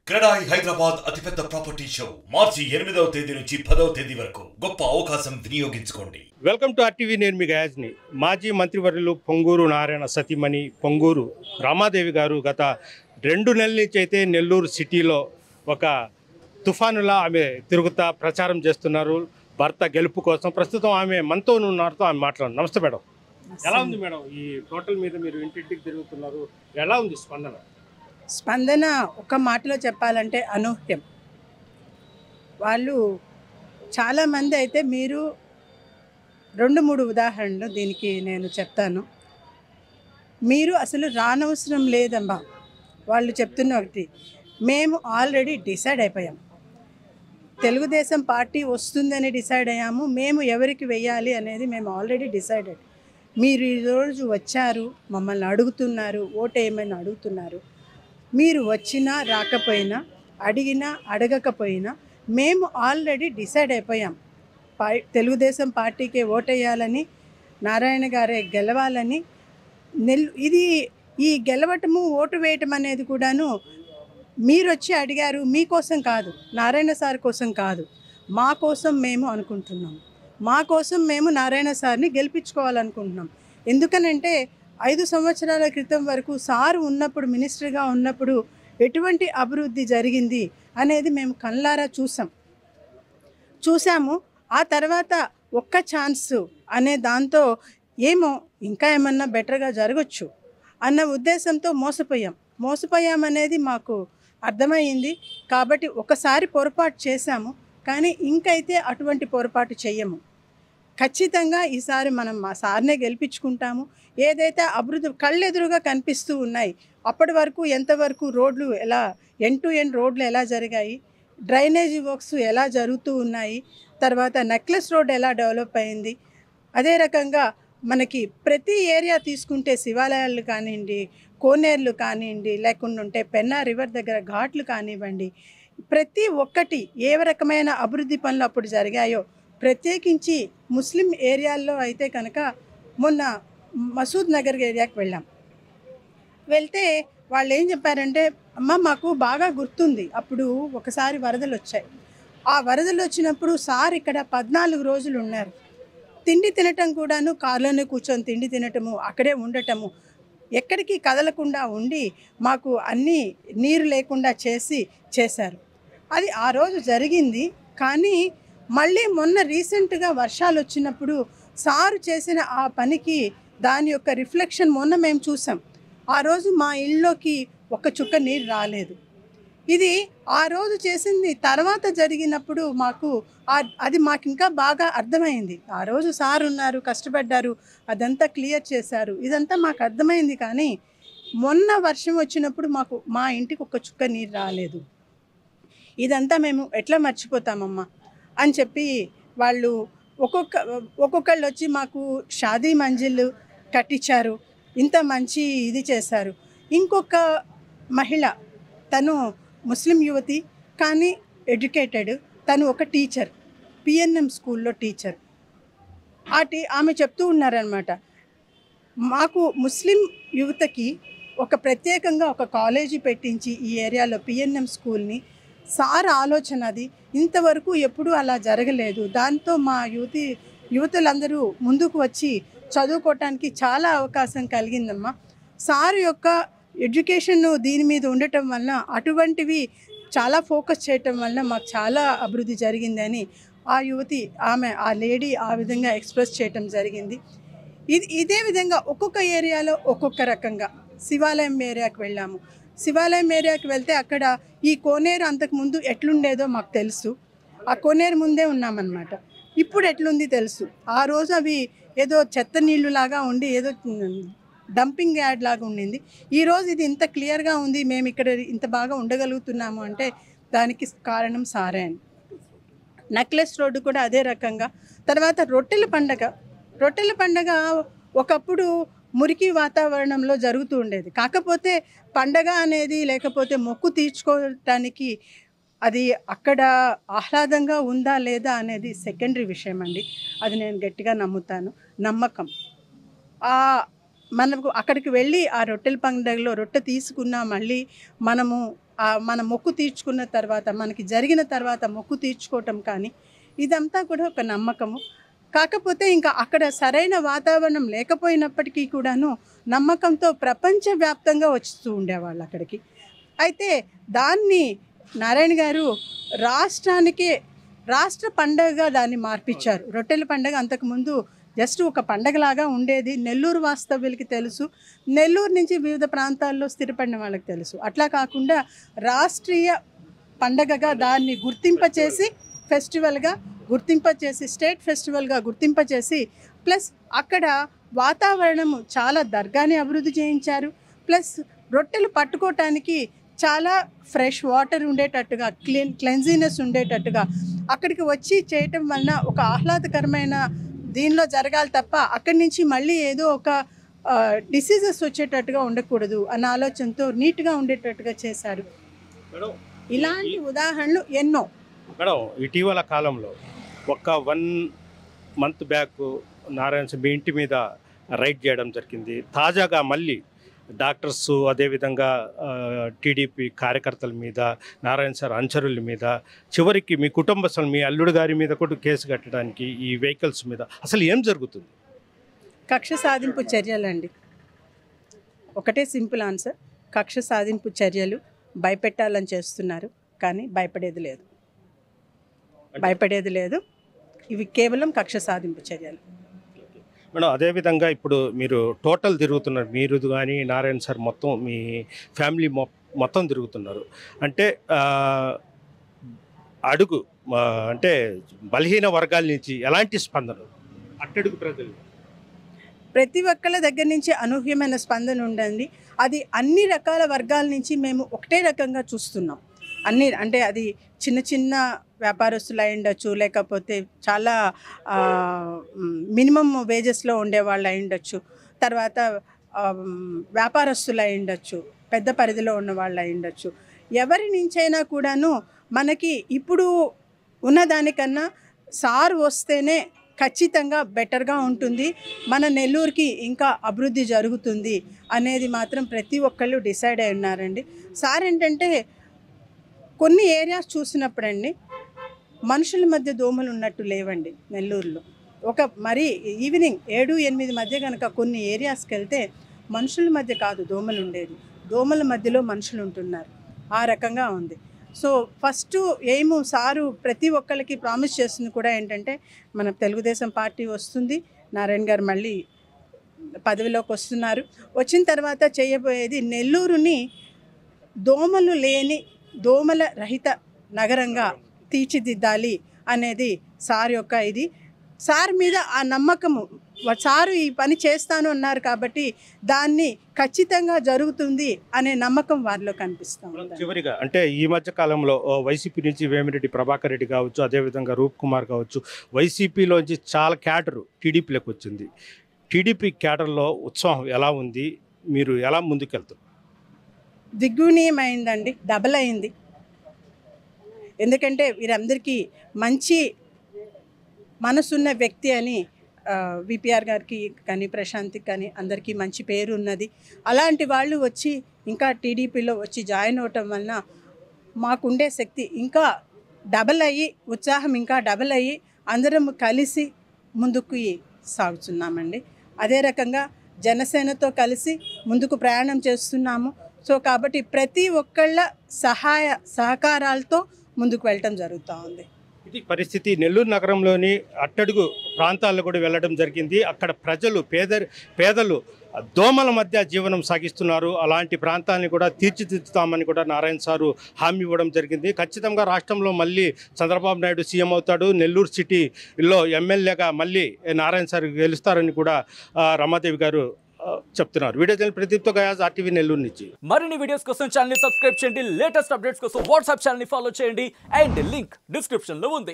క్రెడాయి హైదరాబాద్ అతిపెద్ద property show మార్చి 8వ తేదీ నుంచి 10వ తేదీ వరకు గొప్ప అవకాశం వినియోగించుకోండి. Welcome to RTV. నేను మీ గయాజ్ని. మాజీ మంత్రివర్యులు పొంగూరు నారాయణ సతీమణి పొంగూరు రామాదేవి గారు గత 2 నెలల నుంచి అయితే నెల్లూరు సిటీలో ఒక తుఫానులా ఆమె తిరుగుతా ప్రచారం చేస్తున్నారు భర్త గెలుపు కోసం. ప్రస్తుతం ఆమె మనతో ఉన్నారుతో ఆమె మాట్లాడు. నమస్తే మేడం. ఎలా ఉంది మేడం ఈ టోటల్ మీద మీరు ఇంటింటికి తిరుగుతున్నారు, ఎలా ఉంది స్పందన? స్పందన ఒక మాటలో చెప్పాలంటే అనూహ్యం. వాళ్ళు చాలామంది అయితే మీరు 2-3 ఉదాహరణలు దీనికి నేను చెప్తాను. మీరు అసలు రానవసరం లేదమ్మా. వాళ్ళు చెప్తున్న ఒకటి, మేము ఆల్రెడీ డిసైడ్ అయిపోయాం. తెలుగుదేశం పార్టీ వస్తుందని డిసైడ్ అయ్యాము. మేము ఎవరికి వెయ్యాలి అనేది మేము ఆల్రెడీ డిసైడెడ్. మీరు ఈరోజు వచ్చారు, మమ్మల్ని అడుగుతున్నారు, ఓటేయమని అడుగుతున్నారు. మీరు వచ్చినా రాకపోయినా, అడిగినా అడగకపోయినా మేము ఆల్రెడీ డిసైడ్ అయిపోయాం. తెలుగుదేశం పార్టీకే ఓటేయాలని, నారాయణ గారే గెలవాలని. ఇది ఈ గెలవటము ఓటు వేయటం అనేది కూడాను మీరు వచ్చి అడిగారు, మీకోసం కాదు, నారాయణ సార్ కోసం కాదు, మా కోసం మేము అనుకుంటున్నాం. మా కోసం మేము నారాయణ సార్ని గెలిపించుకోవాలనుకుంటున్నాం. ఎందుకనంటే 5 సంవత్సరాల క్రితం వరకు సారు ఉన్నప్పుడు, మినిస్టర్గా ఉన్నప్పుడు ఎటువంటి అభివృద్ధి జరిగింది అనేది మేము కళ్ళారా చూసాము. ఆ తర్వాత ఒక్క ఛాన్స్ అనే దాంతో ఏమో ఇంకా ఏమన్నా బెటర్గా జరగచ్చు అన్న ఉద్దేశంతో మోసపోయామనేది మాకు అర్థమైంది. కాబట్టి ఒకసారి పొరపాటు చేశాము, కానీ ఇంకైతే అటువంటి పొరపాటు చెయ్యము. ఖచ్చితంగా ఈసారి మనం మా సార్నే గెలిపించుకుంటాము. ఏదైతే అభివృద్ధి కళ్ళెదురుగా కనిపిస్తూ ఉన్నాయి, అప్పటి వరకు ఎంతవరకు రోడ్లు ఎలా ఎండ్ టు ఎండ్ రోడ్లు ఎలా జరిగాయి, డ్రైనేజీ వర్క్స్ ఎలా జరుగుతూ ఉన్నాయి, తర్వాత నెక్లెస్ రోడ్ ఎలా డెవలప్ అయింది, అదే రకంగా మనకి ప్రతి ఏరియా తీసుకుంటే శివాలయాలు కానివ్వండి, కోనేర్లు కానివ్వండి, లేకుండా ఉంటే పెన్నా రివర్ దగ్గర ఘాట్లు కానివ్వండి, ప్రతి ఒక్కటి ఏ రకమైన అభివృద్ధి పనులు అప్పుడు జరిగాయో, ప్రత్యేకించి ముస్లిం ఏరియాల్లో అయితే కనుక మొన్న మసూద్ నగర్ ఏరియాకి వెళ్తే వాళ్ళు ఏం చెప్పారంటే, అమ్మ మాకు బాగా గుర్తుంది, అప్పుడు ఒకసారి వరదలు వచ్చాయి. ఆ వరదలు వచ్చినప్పుడు సార్ ఇక్కడ 14 రోజులు ఉన్నారు. తిండి తినటం కూడాను కారులోనే కూర్చొని తిండి తినటము, అక్కడే ఉండటము, ఎక్కడికి కదలకుండా ఉండి మాకు అన్నీ నీరు లేకుండా చేశారు. అది ఆ రోజు జరిగింది. కానీ మళ్ళీ మొన్న రీసెంట్గా వర్షాలు వచ్చినప్పుడు సారు చేసిన ఆ పనికి దాని యొక్క రిఫ్లెక్షన్ మొన్న మేము చూసాం. ఆ రోజు మా ఇళ్ళలోకి ఒక చుక్క నీరు రాలేదు. ఇది ఆ రోజు చేసింది తర్వాత జరిగినప్పుడు అది మాకు ఇంకా బాగా అర్థమైంది. ఆ రోజు సార్ ఉన్నారు, కష్టపడ్డారు, అదంతా క్లియర్ చేశారు, ఇదంతా మాకు అర్థమైంది. కానీ మొన్న వర్షం వచ్చినప్పుడు మా ఇంటికి ఒక చుక్క నీరు రాలేదు. ఇదంతా మేము ఎట్లా మర్చిపోతామమ్మా అని చెప్పి వాళ్ళు ఒక్కొక్కళ్ళు వచ్చి మాకు షాదీ మంజిల్ కట్టించారు, ఇంత మంచి ఇది చేశారు. ఇంకొక మహిళ, తను ముస్లిం యువతి కానీ ఎడ్యుకేటెడ్, తను ఒక టీచర్, పిఎన్ఎం స్కూల్లో టీచర్. ఆమె చెప్తూ ఉన్నారనమాట, మాకు ముస్లిం యువతకి ఒక ప్రత్యేకంగా ఒక కాలేజీ పెట్టించి ఈ ఏరియాలో పిఎన్ఎం స్కూల్ని, సార్ ఆలోచన అది, ఇంతవరకు ఎప్పుడూ అలా జరగలేదు. దాంతో మా యువతులందరూ ముందుకు వచ్చి చదువుకోవటానికి చాలా అవకాశం కలిగిందమ్మా. సార్ యొక్క ఎడ్యుకేషన్ దీని మీద ఉండటం వలన, అటువంటివి చాలా ఫోకస్ చేయటం వలన మాకు చాలా అభివృద్ధి జరిగిందని ఆ లేడీ ఆ విధంగా ఎక్స్ప్రెస్ చేయటం జరిగింది. ఇదే విధంగా ఒక్కొక్క ఏరియాలో ఒక్కొక్క రకంగా. శివాలయం ఏరియాకి వెళ్ళాము. శివాలయం ఏరియాకి వెళ్తే అక్కడ ఈ కోనేరు అంతకుముందు ఎట్లుండేదో మాకు తెలుసు. ఆ కోనేరు ముందే ఉన్నామన్నమాట. ఇప్పుడు ఎట్లుంది తెలుసు. ఆ రోజు అవి ఏదో చెత్త నీళ్లు లాగా ఉండి, ఏదో డంపింగ్ యార్డ్ లాగా ఉండింది. ఈరోజు ఇది ఇంత క్లియర్గా ఉంది, మేము ఇక్కడ ఇంత బాగా ఉండగలుగుతున్నాము అంటే దానికి కారణం సారే అని. నెక్లెస్ రోడ్డు కూడా అదే రకంగా. తర్వాత రొట్టెల పండగ ఒకప్పుడు మురికి వాతావరణంలో జరుగుతూ ఉండేది. కాకపోతే పండగ అనేది లేకపోతే మొక్కు తీర్చుకోవటానికి అది అక్కడ ఆహ్లాదంగా ఉందా లేదా అనేది సెకండరీ విషయం అండి. అది నేను గట్టిగా నమ్మకం. మనకు అక్కడికి వెళ్ళి ఆ రొట్టెల పండుగలో రొట్టె తీసుకున్నా మళ్ళీ మనము మన మొక్కు తీర్చుకున్న తర్వాత, మనకి జరిగిన తర్వాత మొక్కు తీర్చుకోవటం కానీ ఇదంతా కూడా ఒక నమ్మకము. కాకపోతే ఇంకా అక్కడ సరైన వాతావరణం లేకపోయినప్పటికీ కూడాను నమ్మకంతో ప్రపంచవ్యాప్తంగా వస్తూ ఉండేవాళ్ళు అక్కడికి. అయితే దాన్ని నారాయణ గారు రాష్ట్ర పండగగా దాన్ని మార్పించారు. రొట్టెల పండగ అంతకుముందు జస్ట్ ఒక పండగలాగా ఉండేది. నెల్లూరు వాస్తవ్యులకి తెలుసు, నెల్లూరు నుంచి వివిధ ప్రాంతాల్లో స్థిరపడిన వాళ్ళకి తెలుసు. అట్లా కాకుండా రాష్ట్రీయ పండగగా దాన్ని గుర్తింపచేసి ఫెస్టివల్గా గుర్తింపచేసి స్టేట్ ఫెస్టివల్గా గుర్తింపచేసి ప్లస్ అక్కడ వాతావరణము చాలా దర్గాని అభివృద్ధి చేయించారు. ప్లస్ రొట్టెలు పట్టుకోవటానికి చాలా ఫ్రెష్ వాటర్ ఉండేటట్టుగా క్లెన్జీనెస్ ఉండేటట్టుగా అక్కడికి వచ్చి చేయటం వలన ఒక ఆహ్లాదకరమైన దీనిలో జరగాలి తప్ప అక్కడి నుంచి మళ్ళీ ఏదో ఒక డిసీజెస్ వచ్చేటట్టుగా ఉండకూడదు అన్న ఆలోచనతో నీట్గా ఉండేటట్టుగా చేశారు. ఇలాంటి ఉదాహరణలు ఎన్నో. మేడం, ఇటీవల కాలంలో ఒక 1 month బ్యాక్ నారాయణ సార్ మీ ఇంటి మీద రైడ్ చేయడం జరిగింది. తాజాగా మళ్ళీ డాక్టర్స్, అదేవిధంగా టీడీపీ కార్యకర్తల మీద, నారాయణ సార్ అనుచరుల మీద, చివరికి మీ కుటుంబస్తులు, మీ అల్లుడు గారి మీద కూడా కేసు కట్టడానికి ఈ వెహికల్స్ మీద అసలు ఏం జరుగుతుంది? కక్ష సాధింపు చర్యలండి. ఒకటే సింపుల్ ఆన్సర్, కక్ష సాధింపు చర్యలు. భయపెట్టాలని చేస్తున్నారు కానీ భయపడేది లేదు. ఇవి కేవలం కక్ష సాధింపు చర్యలు. మేడం, అదేవిధంగా ఇప్పుడు మీరు టోటల్ తిరుగుతున్నారు, మీరు కానీ నారాయణ సార్ మొత్తం మీ ఫ్యామిలీ మొత్తం తిరుగుతున్నారు. అంటే అంటే బలహీన వర్గాల నుంచి ఎలాంటి స్పందన? అట్టడుగు ప్రజలు ప్రతి ఒక్కళ్ళ దగ్గర నుంచి అనూహ్యమైన స్పందన ఉండండి. అది అన్ని రకాల వర్గాల నుంచి మేము ఒకటే రకంగా చూస్తున్నాం. అంటే అది చిన్న చిన్న వ్యాపారస్తులు అయి ఉండొచ్చు, లేకపోతే చాలా మినిమం వేజెస్లో ఉండేవాళ్ళు అయి ఉండొచ్చు, తర్వాత వ్యాపారస్తులు అయి ఉండొచ్చు, పెద్ద పరిధిలో ఉన్న వాళ్ళు అయి ఉండొచ్చు. ఎవరి నుంచైనా కూడాను మనకి ఇప్పుడు ఉన్నదానికన్నా సార్ వస్తేనే ఖచ్చితంగా బెటర్గా ఉంటుంది, మన నెల్లూరుకి ఇంకా అభివృద్ధి జరుగుతుంది అనేది మాత్రం ప్రతి ఒక్కళ్ళు డిసైడ్ అయి ఉన్నారండి. సార్ ఏంటంటే కొన్ని ఏరియాస్ చూసినప్పుడండి మనుషుల మధ్య దోమలు ఉన్నట్టు లేవండి నెల్లూరులో. మరి ఈవినింగ్ 7-8 మధ్య కనుక కొన్ని ఏరియాస్కి వెళ్తే మనుషుల మధ్య కాదు దోమలు ఉండేది, దోమల మధ్యలో మనుషులు ఉంటున్నారు. ఆ రకంగా ఉంది. సో ఫస్ట్ ఏమో సారు ప్రతి ఒక్కరికి ప్రామిస్ చేస్తుంది కూడా ఏంటంటే మన తెలుగుదేశం పార్టీ వస్తుంది, నారాయణ గారు మళ్ళీ పదవిలోకి వస్తున్నారు, వచ్చిన తర్వాత చేయబోయేది నెల్లూరుని దోమలు లేని దోమల రహిత నగరంగా తీర్చిదిద్దాలి అనేది సార్ యొక్క ఇది. సార్ మీద ఆ నమ్మకము, సారు ఈ పని చేస్తాను అన్నారు కాబట్టి దాన్ని ఖచ్చితంగా జరుగుతుంది అనే నమ్మకం వారిలో కనిపిస్తాం. చివరిగా అంటే ఈ మధ్య కాలంలో వైసీపీ నుంచి వేమిరెడ్డి ప్రభాకర్ రెడ్డి కావచ్చు, అదేవిధంగా రూప్ కుమార్ కావచ్చు, వైసీపీలోంచి చాలా క్యాడరు టీడీపీలోకి వచ్చింది. టీడీపీ క్యాడర్లో ఉత్సాహం ఎలా ఉంది? మీరు ఎలా ముందుకెళ్తారు? దిగ్గునీయమైందండి, డబల్ అయింది. ఎందుకంటే వీరందరికీ మంచి మనసున్న వ్యక్తి అని విపిఆర్ గారికి కానీ ప్రశాంత్కి కానీ అందరికీ మంచి పేరు ఉన్నది. అలాంటి వాళ్ళు వచ్చి ఇంకా టీడీపీలో వచ్చి జాయిన్ అవటం వలన మాకుండే శక్తి ఇంకా డబల్ అయ్యి, ఉత్సాహం ఇంకా డబల్ అయ్యి అందరం కలిసి ముందుకు సాగుతున్నామండి. అదే రకంగా జనసేనతో కలిసి ముందుకు ప్రయాణం చేస్తున్నాము. సో కాబట్టి ప్రతి ఒక్కళ్ళ సహకారాలతో ముందుకు వెళ్ళటం జరుగుతూ ఉంది. ఇది పరిస్థితి. నెల్లూరు నగరంలోని అట్టడుగు ప్రాంతాల్లో కూడా వెళ్ళడం జరిగింది. అక్కడ ప్రజలు పేదలు దోమల మధ్య జీవనం సాగిస్తున్నారు. అలాంటి ప్రాంతాన్ని కూడా తీర్చిదిద్దుతామని కూడా నారాయణ సారు హామీ ఇవ్వడం జరిగింది. ఖచ్చితంగా రాష్ట్రంలో మళ్ళీ చంద్రబాబు నాయుడు సీఎం అవుతాడు, నెల్లూరు సిటీలో ఎమ్మెల్యేగా మళ్ళీ నారాయణ సార్ గెలుస్తారని కూడా రమాదేవి గారు చెప్తున్నారు. వీడియో జర్నలిస్ట్ ప్రదీప్తో గయాజ్, ఆర్టీవీ నెల్లూరు నుంచి. మరిన్ని వీడియోస్ కోసం ఛానల్ ని సబ్స్క్రైబ్ చేయండి, లేటెస్ట్ అప్డేట్స్ కోసం వాట్సాప్ ఛానల్ ని ఫాలో చేయండి అండ్ లింక్ డిస్క్రిప్షన్ లో ఉంది.